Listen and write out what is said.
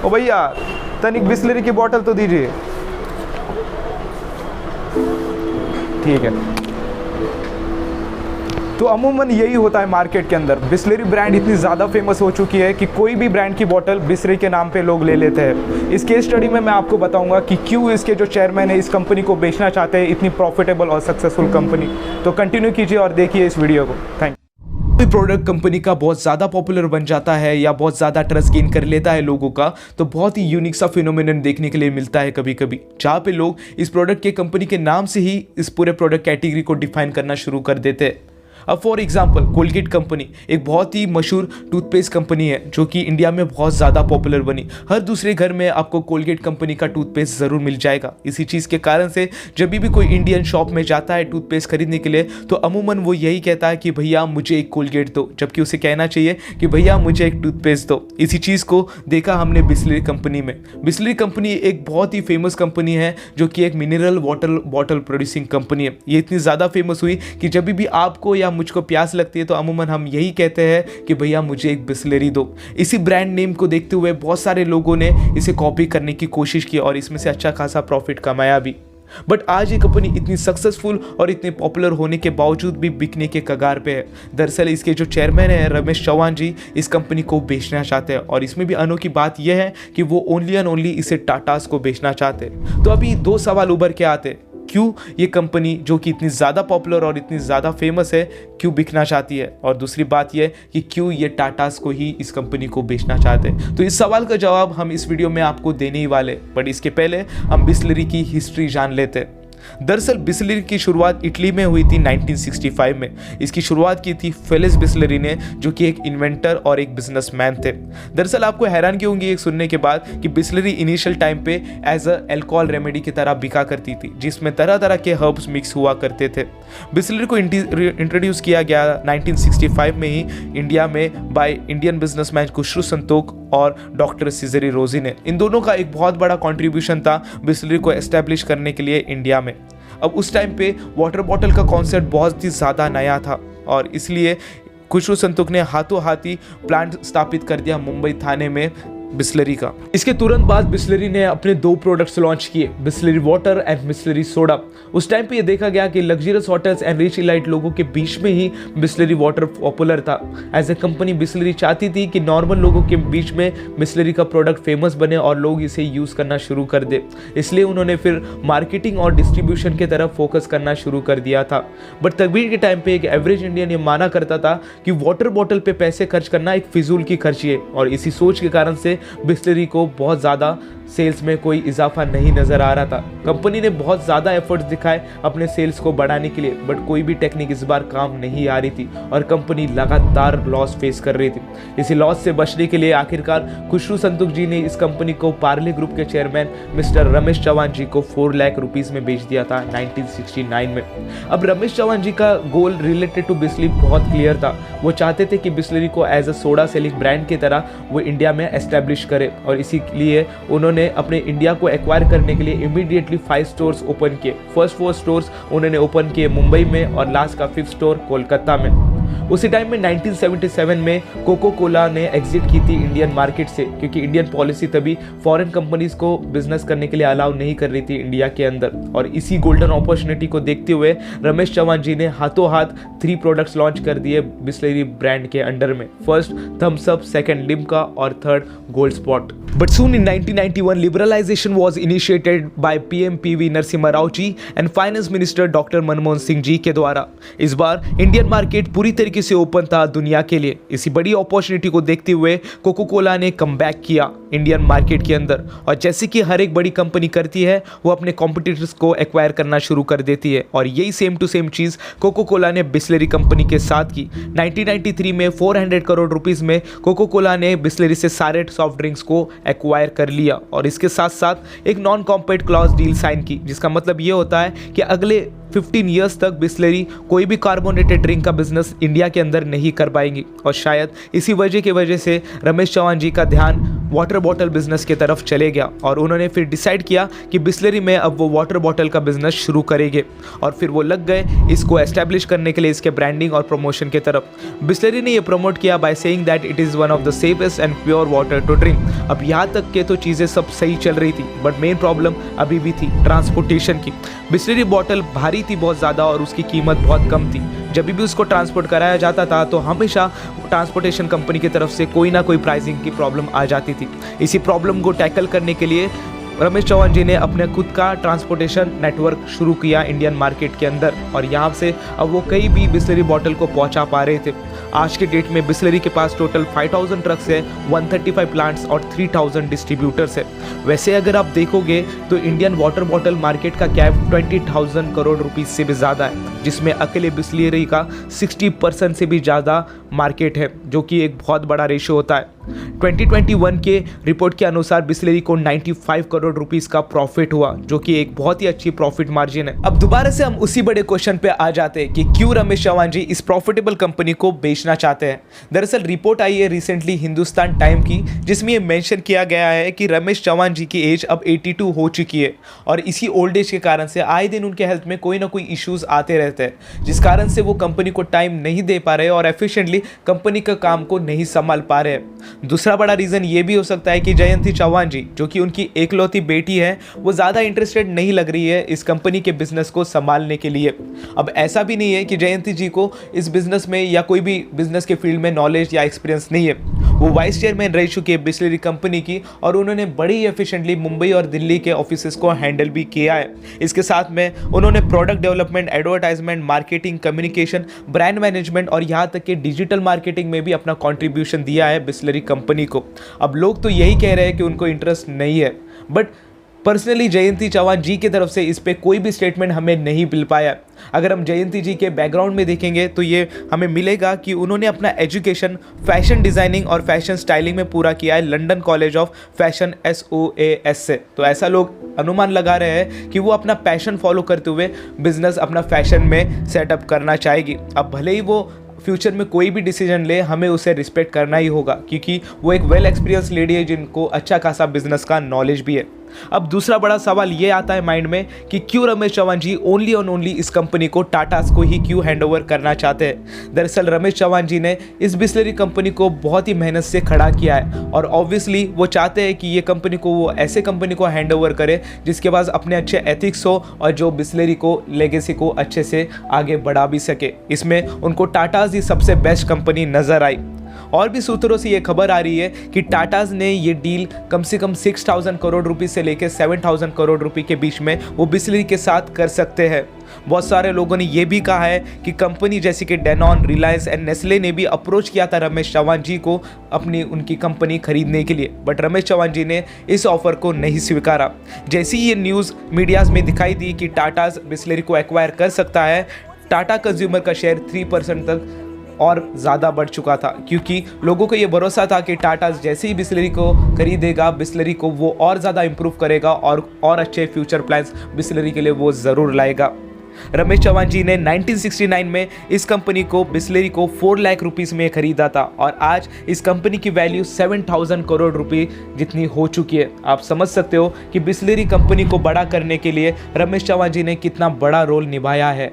ओ भैया तनिक बिस्लरी की बोतल तो दीजिए। ठीक है। तो अमूमन यही होता है मार्केट के अंदर। बिस्लरी ब्रांड इतनी ज़्यादा फेमस हो चुकी है कि कोई भी ब्रांड की बोतल बिस्लरी के नाम पे लोग ले लेते हैं। इस केस स्टडी में मैं आपको बताऊंगा कि क्यों इसके जो चेयरमैन है इस कंपनी को बेचना चाहते हैं, इतनी प्रॉफिटेबल और सक्सेसफुल कंपनी। तो कंटिन्यू कीजिए और देखिए इस वीडियो को। Thank you. कोई प्रोडक्ट कंपनी का बहुत ज़्यादा पॉपुलर बन जाता है या बहुत ज़्यादा ट्रस्ट गेन कर लेता है लोगों का, तो बहुत ही यूनिक सा फिनोमिनन देखने के लिए मिलता है कभी कभी, जहाँ पे लोग इस प्रोडक्ट के कंपनी के नाम से ही इस पूरे प्रोडक्ट कैटेगरी को डिफाइन करना शुरू कर देते हैं। अब फॉर एग्जाम्पल कोलगेट कंपनी एक बहुत ही मशहूर टूथपेस्ट कंपनी है जो कि इंडिया में बहुत ज़्यादा पॉपुलर बनी। हर दूसरे घर में आपको कोलगेट कंपनी का टूथपेस्ट ज़रूर मिल जाएगा। इसी चीज़ के कारण से जब भी कोई इंडियन शॉप में जाता है टूथपेस्ट खरीदने के लिए तो अमूमन वो यही कहता है कि भैया मुझे एक कोलगेट दो, जबकि उसे कहना चाहिए कि भैया मुझे एक टूथपेस्ट दो। इसी चीज़ को देखा हमने बिस्लरी कंपनी में। बिस्लरी कंपनी एक बहुत ही फेमस कंपनी है जो कि एक mineral water bottle producing company है। ये इतनी ज़्यादा फेमस हुई कि जब भी आपको या मुझको प्यास लगती है तो अमूमन हम यही कहते हैं कि भैया मुझे एक बिस्लरी दो। इसी ब्रांड नेम को देखते हुए बहुत सारे लोगों ने इसे कॉपी करने की कोशिश की और इसमें से अच्छा खासा प्रॉफिट कमाया भी। बट आज ये कंपनी इतनी सक्सेसफुल और इतनी पॉपुलर होने के बावजूद भी बिकने के कगार पे है। दरअसल इसके जो चेयरमैन है रमेश चौहान जी इस कंपनी को बेचना चाहते हैं और इसमें भी अनोखी बात यह है कि वो ओनली एंड ओनली इसे टाटास को बेचना चाहते हैं। तो अभी दो सवाल उभर के आते हैं, क्यों ये कंपनी जो कि इतनी ज़्यादा पॉपुलर और इतनी ज़्यादा फेमस है क्यों बिकना चाहती है, और दूसरी बात यह कि क्यों ये टाटास को ही इस कंपनी को बेचना चाहते हैं। तो इस सवाल का जवाब हम इस वीडियो में आपको देने ही वाले, बट इसके पहले हम बिस्लरी की हिस्ट्री जान लेते हैं। दरअसल बिस्लरी की शुरुआत इटली में हुई थी 1965 में। इसकी शुरुआत की थी फेलिस बिस्लरी ने जो कि एक इन्वेंटर और एक बिजनेसमैन थे। दरअसल आपको हैरानगी होगी एक सुनने के बाद कि बिस्लरी इनिशियल टाइम पे एज अ अल्कोहल रेमेडी की तरह बिका करती थी जिसमें तरह तरह के हर्ब्स मिक्स हुआ करते थे। बिस्लरी को इंट्रोड्यूस किया गया 1965 में ही इंडिया में by Indian businessman Khushru Santokh और डॉक्टर सीजरी रोजी ने। इन दोनों का एक बहुत बड़ा कंट्रीब्यूशन था बिस्लरी को एस्टेब्लिश करने के लिए इंडिया में। अब उस टाइम पे वाटर बॉटल का कॉन्सेप्ट बहुत ही ज़्यादा नया था और इसलिए खुशरू संतोख ने हाथों हाथ ही प्लांट स्थापित कर दिया मुंबई थाने में बिस्लरी का। इसके तुरंत बाद बिस्लरी ने अपने दो प्रोडक्ट्स लॉन्च किए, Bisleri water and Bisleri soda. उस टाइम पे ये देखा गया कि luxurious hotels and rich elite लोगों के बीच में ही बिस्लरी वाटर पॉपुलर था। एज ए कंपनी बिस्लरी चाहती थी कि नॉर्मल लोगों के बीच में बिस्लरी का प्रोडक्ट फेमस बने और लोग इसे यूज़ करना शुरू कर दे, इसलिए उन्होंने फिर मार्केटिंग और डिस्ट्रीब्यूशन की तरफ फोकस करना शुरू कर दिया था। बट तकबीर के टाइम पे एक एवरेज इंडियन ये माना करता था कि वाटर बॉटल पे पैसे खर्च करना एक फिजूल की खर्ची है और इसी सोच के कारण से बिस्लरी को बहुत ज़्यादा सेल्स में कोई इजाफा नहीं नज़र आ रहा था। कंपनी ने बहुत ज़्यादा एफर्ट्स दिखाए अपने सेल्स को बढ़ाने के लिए, बट कोई भी टेक्निक इस बार काम नहीं आ रही थी और कंपनी लगातार लॉस फेस कर रही थी। इसी लॉस से बचने के लिए आखिरकार खुशरू संतोख जी ने इस कंपनी को पार्ले ग्रुप के चेयरमैन मिस्टर रमेश चौहान जी को 4 लाख रुपीज़ में बेच दिया था 1969 में। अब रमेश चौहान जी का गोल रिलेटेड टू बिस्लरी बहुत क्लियर था। वो चाहते थे कि बिस्लरी को as a soda selling brand की तरह वो इंडिया में एस्टेब्लिश करे और इसीलिए उन्होंने अपने इंडिया को एक्वायर करने के लिए इमीडिएटली 5 स्टोर्स ओपन किए। फर्स्ट 4 स्टोर्स उन्होंने ओपन किए मुंबई में और लास्ट का 5th स्टोर कोलकाता में। उसी टाइम में 1977 में कोको कोला ने एग्जिट की थी इंडियन मार्केट से, क्योंकि इंडियन पॉलिसी तभी फॉरेन कंपनीज को बिजनेस करने के लिए अलाउ नहीं कर रही थी इंडिया के अंदर। और इसी गोल्डन अपॉर्चुनिटी को देखते हुए रमेश चौहान जी ने हाथों हाथ 3 प्रोडक्ट्स लॉन्च कर दिए बिस्लरी ब्रांड के अंडर में। First Thums Up, second Limca और third Gold Spot. But soon in 1991, liberalization was initiated by PM PV Narasimha Rao जी and Finance Minister Dr. Manmohan Singh ji के द्वारा। इस बार इंडियन मार्केट पूरी तरीके से ओपन था दुनिया के लिए। इसी बड़ी अपॉर्चुनिटी को देखते हुए कोको कोला ने कमबैक किया इंडियन मार्केट के अंदर और जैसे कि हर एक बड़ी कंपनी करती है वो अपने कॉम्पिटिटर्स को एक्वायर करना शुरू कर देती है और यही सेम टू सेम चीज़ कोको कोला ने बिस्लरी कंपनी के साथ की। 1993 में 400 करोड़ रुपीस में कोको कोला ने बिस्लरी से सारे सॉफ्ट ड्रिंक्स को एक्वायर कर लिया और इसके साथ साथ एक non compete clause deal sign की, जिसका मतलब ये होता है कि अगले 15 ईयर्स तक बिस्लरी कोई भी कार्बोनेटेड ड्रिंक का बिजनेस इंडिया के अंदर नहीं कर पाएंगी। और शायद इसी वजह से रमेश चौहान जी का ध्यान वाटर बॉटल बिजनेस की तरफ चले गया और उन्होंने फिर डिसाइड किया कि बिस्लरी में अब वो वाटर बॉटल का बिजनेस शुरू करेंगे और फिर वो लग गए इसको एस्टैब्लिश करने के लिए, इसके ब्रांडिंग और प्रमोशन की तरफ। बिस्लरी ने ये प्रमोट किया by saying that it is one of the safest and pure water to drink. अब यहाँ तक के तो चीज़ें सब सही चल रही थी, बट मेन प्रॉब्लम अभी भी थी ट्रांसपोर्टेशन की। बिस्लरी बॉटल भारी थी बहुत ज़्यादा और उसकी कीमत बहुत कम थी। जब भी उसको ट्रांसपोर्ट कराया जाता था तो हमेशा ट्रांसपोर्टेशन कंपनी की तरफ से कोई ना कोई प्राइसिंग की प्रॉब्लम आ जाती थी। इसी प्रॉब्लम को टैकल करने के लिए रमेश चौहान जी ने अपने खुद का ट्रांसपोर्टेशन नेटवर्क शुरू किया इंडियन मार्केट के अंदर और यहाँ से अब वो कहीं भी बिस्लरी बॉटल को पहुँचा पा रहे थे। आज के डेट में बिस्लरी के पास टोटल 5000 ट्रक्स है, 135 प्लांट्स और 3000 डिस्ट्रीब्यूटर्स है। वैसे अगर आप देखोगे तो इंडियन वाटर बॉटल मार्केट का कैप 20,000 करोड़ रुपीस से भी ज़्यादा है, जिसमें अकेले बिस्लरी का 60% से भी ज़्यादा मार्केट है, जो कि एक बहुत बड़ा रेशियो होता है। 2021 के रिपोर्ट के अनुसार बिस्लरी को 95 करोड़ रुपीस का प्रॉफिट हुआ, जो कि एक बहुत ही अच्छी प्रॉफिट मार्जिन है। अब दोबारा से हम उसी बड़े क्वेश्चन पे आ जाते हैं कि क्यों रमेश चौहान जी इस प्रॉफिटेबल कंपनी को बेचना चाहते हैं। दरअसल रिपोर्ट आई है रिसेंटली हिंदुस्तान टाइम की, जिसमें यह मेंशन किया गया है कि रमेश चौहान जी की एज अब 82 हो चुकी है और इसी ओल्ड एज के कारण से आए दिन उनके हेल्थ में कोई ना कोई इश्यूज आते रहते हैं, जिस कारण से वो कंपनी को टाइम नहीं दे पा रहे और एफिशिएंटली कंपनी का काम को नहीं संभाल पा रहे हैं। दूसरा बड़ा रीज़न ये भी हो सकता है कि जयंती चौहान जी, जो कि उनकी एकलौती बेटी है, वो ज़्यादा इंटरेस्टेड नहीं लग रही है इस कंपनी के बिजनेस को संभालने के लिए। अब ऐसा भी नहीं है कि जयंती जी को इस बिजनेस में या कोई भी बिजनेस के फील्ड में नॉलेज या एक्सपीरियंस नहीं है। वो वाइस चेयरमैन रह चुके हैं बिस्लरी कंपनी की और उन्होंने बड़ी एफिशिएंटली मुंबई और दिल्ली के ऑफिसेस को हैंडल भी किया है। इसके साथ में उन्होंने product development, advertisement, marketing, communication, brand management और यहाँ तक कि डिजिटल मार्केटिंग में भी अपना कॉन्ट्रीब्यूशन दिया है बिस्लरी कंपनी को। अब लोग तो यही कह रहे हैं कि उनको इंटरेस्ट नहीं है, बट पर्सनली जयंती चौहान जी की तरफ से इस पे कोई भी स्टेटमेंट हमें नहीं मिल पाया। अगर हम जयंती जी के बैकग्राउंड में देखेंगे तो ये हमें मिलेगा कि उन्होंने अपना एजुकेशन फैशन डिज़ाइनिंग और फैशन स्टाइलिंग में पूरा किया है London college of fashion SOAS से। तो ऐसा लोग अनुमान लगा रहे हैं कि वो अपना पैशन फॉलो करते हुए बिजनेस अपना फैशन में सेटअप करना चाहेगी। अब भले ही वो फ्यूचर में कोई भी डिसीजन ले, हमें उसे रिस्पेक्ट करना ही होगा, क्योंकि वो एक वेल एक्सपीरियंस लेडी है जिनको अच्छा खासा बिजनेस का नॉलेज भी है। अब दूसरा बड़ा सवाल ये आता है माइंड में कि क्यों रमेश चौहान जी ओनली और ओनली इस कंपनी को टाटास को ही क्यों हैंडओवर करना चाहते हैं। दरअसल रमेश चौहान जी ने इस बिस्लरी कंपनी को बहुत ही मेहनत से खड़ा किया है और ऑब्वियसली वो चाहते हैं कि ये कंपनी को वो ऐसे कंपनी को हैंडओवर करे जिसके पास अपने अच्छे एथिक्स हो और जो बिस्लरी को लेगेसी को अच्छे से आगे बढ़ा भी सके। इसमें उनको टाटास ही सबसे बेस्ट कंपनी नज़र आई। और भी सूत्रों से ये खबर आ रही है कि टाटास ने ये डील कम से कम 6000 करोड़ रुपए से लेकर 7000 करोड़ रुपए के बीच में वो बिस्लरी के साथ कर सकते हैं। बहुत सारे लोगों ने ये भी कहा है कि कंपनी जैसे कि डेनॉन, रिलायंस एंड नेस्ले ने भी अप्रोच किया था रमेश चौहान जी को अपनी उनकी कंपनी खरीदने के लिए, बट रमेश चौहान जी ने इस ऑफर को नहीं स्वीकारा। जैसे ही ये न्यूज़ मीडियाज़ में दिखाई दी कि टाटास बिस्लरी को एक्वायर कर सकता है, टाटा कंज्यूमर का शेयर 3% तक और ज़्यादा बढ़ चुका था, क्योंकि लोगों को ये भरोसा था कि टाटा जैसे ही बिस्लरी को खरीदेगा, बिस्लरी को वो और ज़्यादा इंप्रूव करेगा और अच्छे फ्यूचर प्लान्स बिस्लरी के लिए वो ज़रूर लाएगा। रमेश चौहान जी ने 1969 में इस कंपनी को बिस्लरी को 4 लाख रुपीस में खरीदा था और आज इस कंपनी की वैल्यू 7000 करोड़ रुपए जितनी हो चुकी है। आप समझ सकते हो कि बिस्लरी कंपनी को बड़ा करने के लिए रमेश चौहान जी ने कितना बड़ा रोल निभाया है।